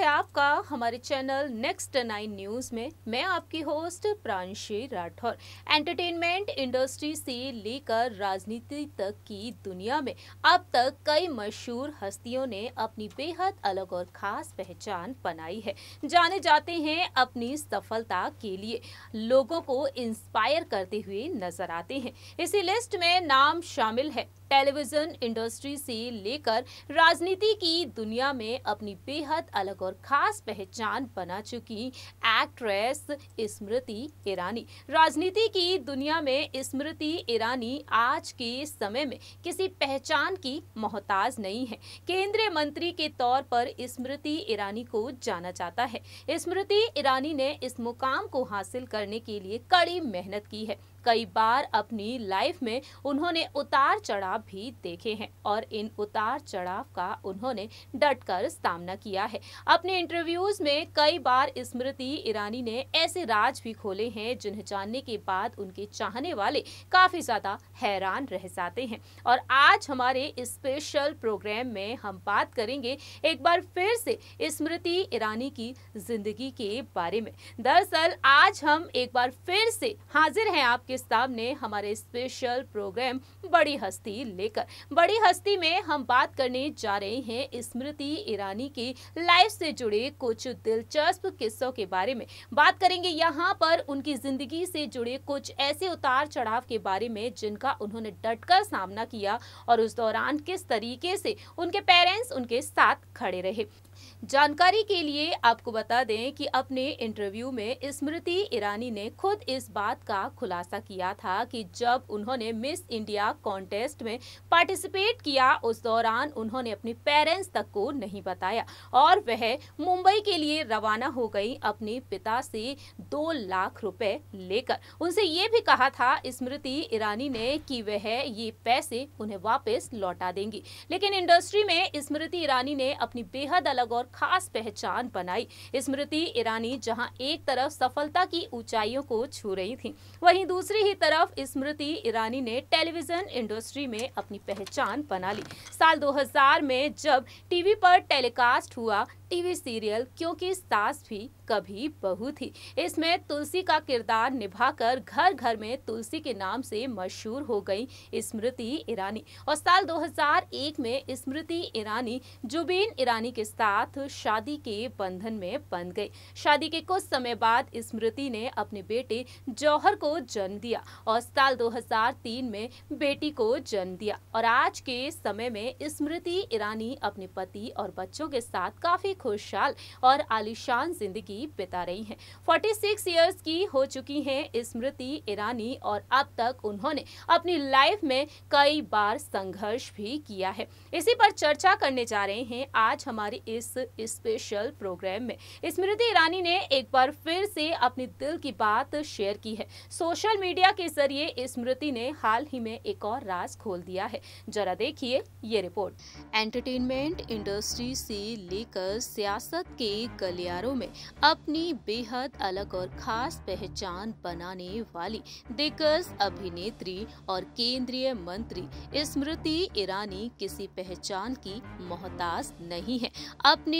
आपका हमारे channel next 9 news में। मैं आपकी host Pranshi Rathore. Entertainment industry से लेकर राजनीति तक की दुनिया में अब तक कई मशहूर हस्तियों ने अपनी बेहद अलग और खास पहचान बनाई है। जाने जाते हैं अपनी सफलता के लिए, लोगों को इंस्पायर करते हुए नजर आते हैं। इसी लिस्ट में नाम शामिल है टेलीविजन इंडस्ट्री से लेकर राजनीति की दुनिया में अपनी बेहद अलग और खास पहचान बना चुकी एक्ट्रेस स्मृति ईरानी। राजनीति की दुनिया में स्मृति ईरानी आज के समय में किसी पहचान की मोहताज नहीं है। केंद्रीय मंत्री के तौर पर स्मृति ईरानी को जाना जाता है। स्मृति ईरानी ने इस मुकाम को हासिल करने के लिए कड़ी मेहनत की है। कई बार अपनी लाइफ में उन्होंने उतार चढ़ाव भी देखे हैं और इन उतार चढ़ाव का उन्होंने डटकर सामना किया है। अपने इंटरव्यूज में कई बार स्मृति ईरानी ने ऐसे राज भी खोले हैं जिन्हें जानने के बाद उनके चाहने वाले काफी ज्यादा हैरान रह जाते हैं। और आज हमारे स्पेशल प्रोग्राम में हम बात करेंगे एक बार फिर से स्मृति ईरानी की जिंदगी के बारे में। दरअसल आज हम एक बार फिर से हाजिर हैं आपके सामने हमारे स्पेशल प्रोग्राम बड़ी हस्ती लेकर। बड़ी हस्ती में हम बात करने जा रहे हैं स्मृति ईरानी की लाइफ से जुड़े कुछ दिलचस्प किस्सों के बारे में। बात करेंगे यहाँ पर उनकी जिंदगी से जुड़े कुछ ऐसे उतार चढ़ाव के बारे में जिनका उन्होंने डटकर सामना किया और उस दौरान किस तरीके से उनके पेरेंट्स उनके साथ खड़े रहे। जानकारी के लिए आपको बता दें कि अपने इंटरव्यू में स्मृति ईरानी ने खुद इस बात का खुलासा किया था कि जब उन्होंने मिस इंडिया कॉन्टेस्ट में पार्टिसिपेट किया उस दौरान उन्होंने अपने पेरेंट्स तक को नहीं बताया और वह मुंबई के लिए रवाना हो गई अपने पिता से 2 लाख रुपए लेकर। उनसे ये भी कहा था स्मृति ईरानी ने कि वह ये पैसे उन्हें वापस लौटा देंगी। लेकिन इंडस्ट्री में स्मृति ईरानी ने अपनी बेहद अलग और खास पहचान बनाई। स्मृति ईरानी जहां एक तरफ सफलता की ऊंचाइयों को छू रही थी, वहीं दूसरी ही तरफ स्मृति ईरानी ने टेलीविजन इंडस्ट्री में अपनी पहचान बना ली। साल 2000 में जब टीवी पर टेलीकास्ट हुआ टीवी सीरियल क्योंकि सास भी कभी बहू थी, इसमें तुलसी का किरदार निभाकर घर घर में तुलसी के नाम से मशहूर हो गई स्मृति ईरानी। और साल 2001 में स्मृति ईरानी जुबीन ईरानी के साथ शादी के बंधन में बंध गई। शादी के कुछ समय बाद स्मृति ने अपने बेटे जौहर को जन्म दिया और साल 2003 में बेटी को जन्म दिया। और आज के समय में स्मृति ईरानी अपने पति और बच्चों के साथ काफी खुशहाल और आलीशान जिंदगी बिता रही हैं। 46 इयर्स की हो चुकी हैं स्मृति ईरानी और अब तक उन्होंने अपनी लाइफ में कई बार संघर्ष भी किया है। इसी पर चर्चा करने जा रहे हैं आज हमारे इस स्पेशल प्रोग्राम में। स्मृति ईरानी ने एक बार फिर से अपने दिल की बात शेयर की है। सोशल मीडिया के जरिए स्मृति ने हाल ही में एक और राज खोल दिया है। जरा देखिए ये रिपोर्ट। एंटरटेनमेंट इंडस्ट्री से लेकर सियासत के गलियारों में अपनी बेहद अलग और खास पहचान बनाने वाली दिग्गज अभिनेत्री और केंद्रीय मंत्री स्मृति ईरानी किसी पहचान की मोहताज नहीं है। अपने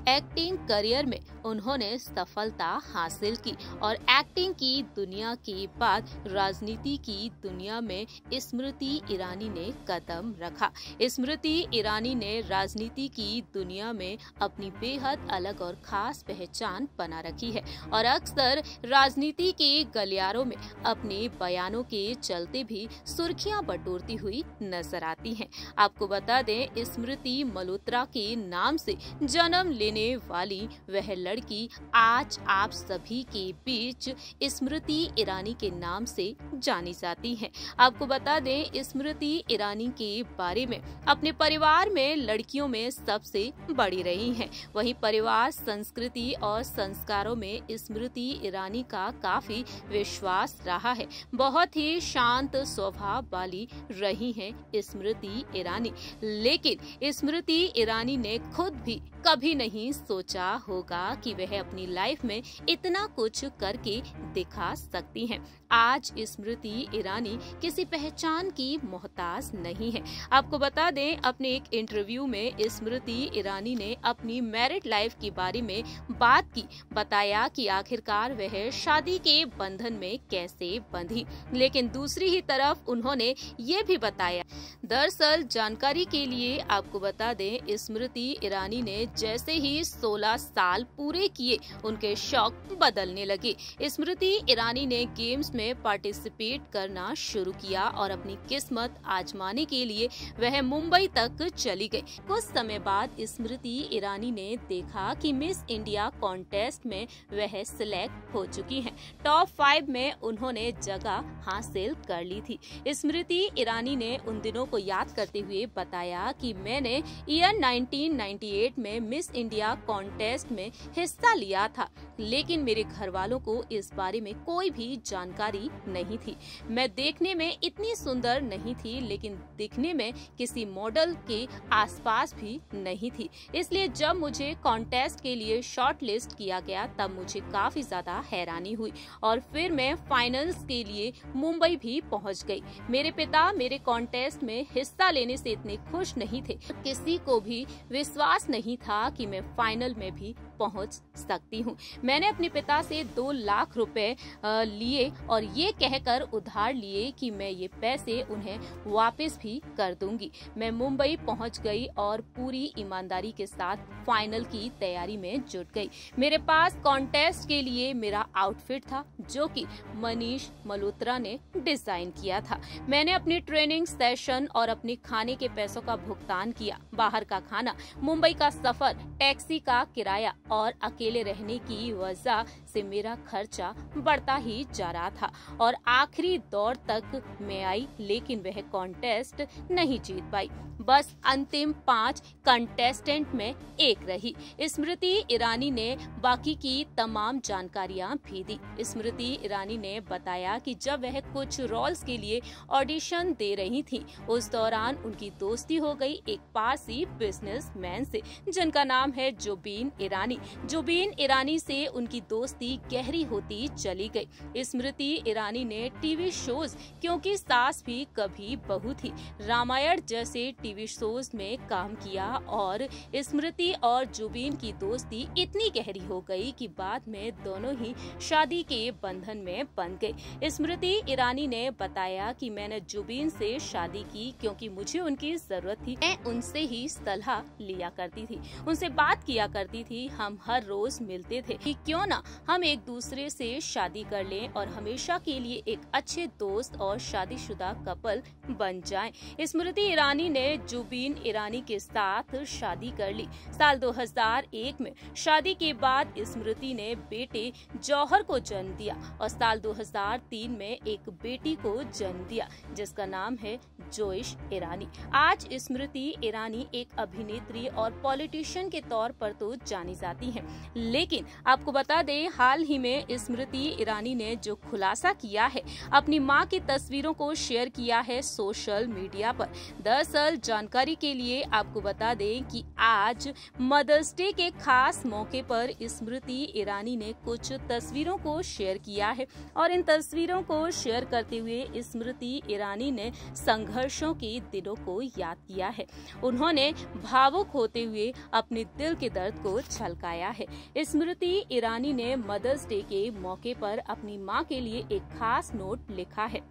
एक्टिंग करियर में उन्होंने सफलता हासिल की और एक्टिंग की दुनिया के बाद राजनीति की दुनिया में स्मृति ईरानी ने कदम रखा। स्मृति ईरानी ने राजनीति की दुनिया में अपनी बेहद अलग और खास पहचान बना रखी है और अक्सर राजनीति के गलियारों में अपने बयानों के चलते भी सुर्खियां बटोरती हुई नजर आती हैं। आपको बता दें स्मृति मल्होत्रा के नाम से जन्म लेने वाली वह लड़की आज आप सभी के बीच स्मृति ईरानी के नाम से जानी जाती है। आपको बता दें स्मृति ईरानी के बारे में अपने परिवार में लड़कियों में सबसे बड़ी रही हैं। वहीं परिवार संस्कृति और संस्कारों में स्मृति ईरानी का काफी विश्वास रहा है। बहुत ही शांत स्वभाव वाली रही हैं स्मृति ईरानी। लेकिन स्मृति ईरानी ने खुद भी कभी नहीं सोचा होगा कि वह अपनी लाइफ में इतना कुछ करके दिखा सकती हैं। आज स्मृति ईरानी किसी पहचान की मोहताज नहीं है। आपको बता दें, अपने एक इंटरव्यू में स्मृति ईरानी ने अपनी मैरिड लाइफ के बारे में बात की। बताया कि आखिरकार वह शादी के बंधन में कैसे बंधी, लेकिन दूसरी ही तरफ उन्होंने ये भी बताया। दरअसल जानकारी के लिए आपको बता दें, स्मृति ईरानी ने जैसे ही 16 साल पूरे किए, उनके शौक बदलने लगे। स्मृति ईरानी ने गेम्स में पार्टिसिपेट करना शुरू किया और अपनी किस्मत आजमाने के लिए वह मुंबई तक चली गई। कुछ समय बाद स्मृति ईरानी ने देखा कि मिस इंडिया कॉन्टेस्ट में वह सिलेक्ट हो चुकी हैं। टॉप 5 में उन्होंने जगह हासिल कर ली थी। स्मृति ईरानी ने उन दिनों को याद करते हुए बताया कि मैंने ईयर 1998 में मिस इंडिया कॉन्टेस्ट में हिस्सा लिया था, लेकिन मेरे घर वालों को इस बारे में कोई भी जानकारी नहीं थी। मैं देखने में इतनी सुंदर नहीं थी, लेकिन दिखने में किसी मॉडल के आसपास भी नहीं थी। इसलिए जब मुझे कॉन्टेस्ट के लिए शॉर्ट लिस्ट किया गया, तब मुझे काफी ज्यादा हैरानी हुई और फिर मैं फाइनल्स के लिए मुंबई भी पहुंच गई। मेरे पिता मेरे कॉन्टेस्ट में हिस्सा लेने से इतने खुश नहीं थे, किसी को भी विश्वास नहीं था कि मैं फाइनल में भी पहुंच सकती हूं। मैंने अपने पिता से 2 लाख रुपए लिए और ये कहकर उधार लिए कि मैं ये पैसे उन्हें वापस भी कर दूंगी। मैं मुंबई पहुंच गई और पूरी ईमानदारी के साथ फाइनल की तैयारी में जुट गई। मेरे पास कॉन्टेस्ट के लिए मेरा आउटफिट था, जो कि मनीष मल्होत्रा ने डिजाइन किया था। मैंने अपनी ट्रेनिंग सेशन और अपने खाने के पैसों का भुगतान किया। बाहर का खाना, मुंबई का सफर, टैक्सी का किराया और अकेले रहने की वजह से मेरा खर्चा बढ़ता ही जा रहा था और आखिरी दौर तक मैं आई, लेकिन वह कॉन्टेस्ट नहीं जीत पाई। बस अंतिम 5 कंटेस्टेंट में एक रही। स्मृति ईरानी ने बाकी की तमाम जानकारियां भी दी। स्मृति ईरानी ने बताया कि जब वह कुछ रोल्स के लिए ऑडिशन दे रही थी, उस दौरान उनकी दोस्ती हो गई एक पारसी बिजनेसमैन से, जिनका नाम है जुबीन ईरानी। जुबीन ईरानी से उनकी दोस्ती गहरी होती चली गई। स्मृति ईरानी ने टीवी शोज क्योंकि सास भी कभी बहू थी, रामायण जैसे टीवी शोज में काम किया और स्मृति और जुबीन की दोस्ती इतनी गहरी हो गई कि बाद में दोनों ही शादी के बंधन में बंध गए। स्मृति ईरानी ने बताया कि मैंने जुबीन से शादी की क्योंकि मुझे उनकी जरूरत थी। मैं उनसे ही सलाह लिया करती थी, उनसे बात किया करती थी। हम हर रोज मिलते थे कि क्यों ना हम एक दूसरे से शादी कर लें और हमेशा के लिए एक अच्छे दोस्त और शादीशुदा कपल बन जाएं। स्मृति ईरानी ने जुबीन ईरानी के साथ शादी कर ली। साल 2001 में शादी के बाद स्मृति ने बेटे जौहर को जन्म दिया और साल 2003 में एक बेटी को जन्म दिया, जिसका नाम है जोइश ईरानी। आज स्मृति ईरानी एक अभिनेत्री और पॉलिटिशियन के तौर पर तो जानी जाती हैं, लेकिन आपको बता दें, हाल ही में स्मृति ईरानी ने जो खुलासा किया है, अपनी मां की तस्वीरों को शेयर किया है सोशल मीडिया पर। दरअसल जानकारी के लिए आपको बता दें कि आज मदर्स डे के खास मौके पर स्मृति ईरानी ने कुछ तस्वीरों को शेयर किया है और इन तस्वीरों को शेयर करते हुए स्मृति ईरानी ने संघर्षों के दिनों को याद किया है। उन्होंने भावुक होते हुए अपने दिल के दर्द को छलकाया है। स्मृति ईरानी ने मदर्स डे के मौके पर अपनी मां के लिए एक खास नोट लिखा है।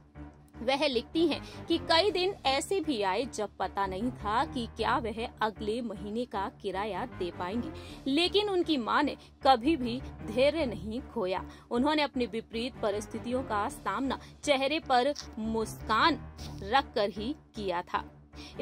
वह लिखती हैं कि कई दिन ऐसे भी आए जब पता नहीं था कि क्या वह अगले महीने का किराया दे पाएंगी, लेकिन उनकी मां ने कभी भी धैर्य नहीं खोया। उन्होंने अपनी विपरीत परिस्थितियों का सामना चेहरे पर मुस्कान रखकर ही किया था।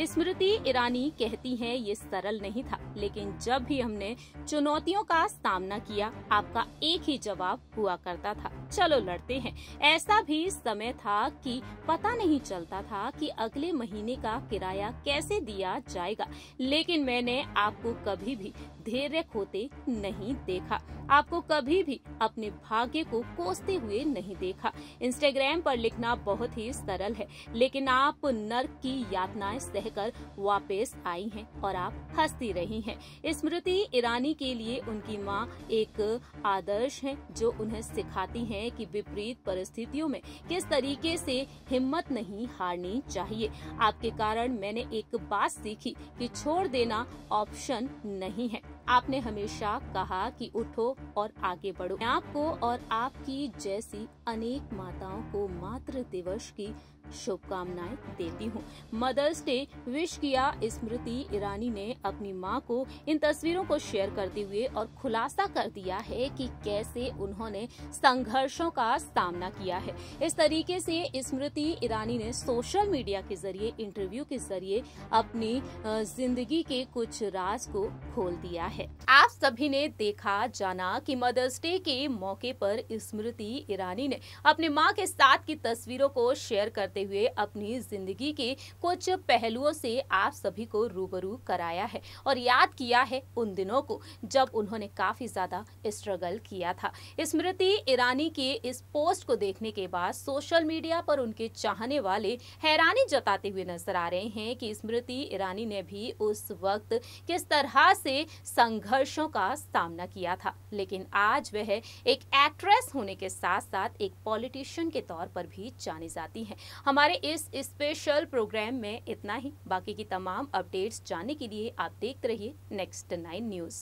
स्मृति ईरानी कहती हैं, ये सरल नहीं था, लेकिन जब भी हमने चुनौतियों का सामना किया, आपका एक ही जवाब हुआ करता था, चलो लड़ते हैं। ऐसा भी समय था कि पता नहीं चलता था कि अगले महीने का किराया कैसे दिया जाएगा, लेकिन मैंने आपको कभी भी धैर्य खोते नहीं देखा, आपको कभी भी अपने भाग्य को कोसते हुए नहीं देखा। इंस्टाग्राम पर लिखना बहुत ही सरल है, लेकिन आप नर्क की यातनाएं सहकर वापस आई हैं और आप हंसती रही हैं। स्मृति ईरानी के लिए उनकी मां एक आदर्श हैं, जो उन्हें सिखाती हैं कि विपरीत परिस्थितियों में किस तरीके से हिम्मत नहीं हारनी चाहिए। आपके कारण मैंने एक बात सीखी कि छोड़ देना ऑप्शन नहीं है। आपने हमेशा कहा कि उठो और आगे बढ़ो। मैं आपको और आपकी जैसी अनेक माताओं को मातृ दिवस की शुभकामनाएं देती हूँ। मदर्स डे विश किया स्मृति ईरानी ने अपनी मां को इन तस्वीरों को शेयर करते हुए और खुलासा कर दिया है कि कैसे उन्होंने संघर्षों का सामना किया है। इस तरीके से स्मृति ईरानी ने सोशल मीडिया के जरिए, इंटरव्यू के जरिए अपनी जिंदगी के कुछ राज को खोल दिया है। आप सभी ने देखा जाना कि मदर्स डे के मौके पर स्मृति ईरानी ने अपनी मां के साथ की तस्वीरों को शेयर करते हुए अपनी जिंदगी के कुछ पहलुओं से आप सभी को रूबरू कराया है और याद किया है उन दिनों को जब उन्होंने काफी ज्यादा स्ट्रगल किया था। स्मृति ईरानी के इस पोस्ट को देखने के बाद सोशल मीडिया पर उनके चाहने वाले हैरानी जताते हुए नजर आ रहे हैं कि स्मृति ईरानी ने भी उस वक्त किस तरह से संघर्षों का सामना किया था, लेकिन आज वह एक एक्ट्रेस होने के साथ साथ एक पॉलिटिशियन के तौर पर भी जानी जाती हैं। हमारे इस स्पेशल प्रोग्राम में इतना ही। बाकी की तमाम अपडेट्स जानने के लिए आप देखते रहिए नेक्स्ट 9 न्यूज़।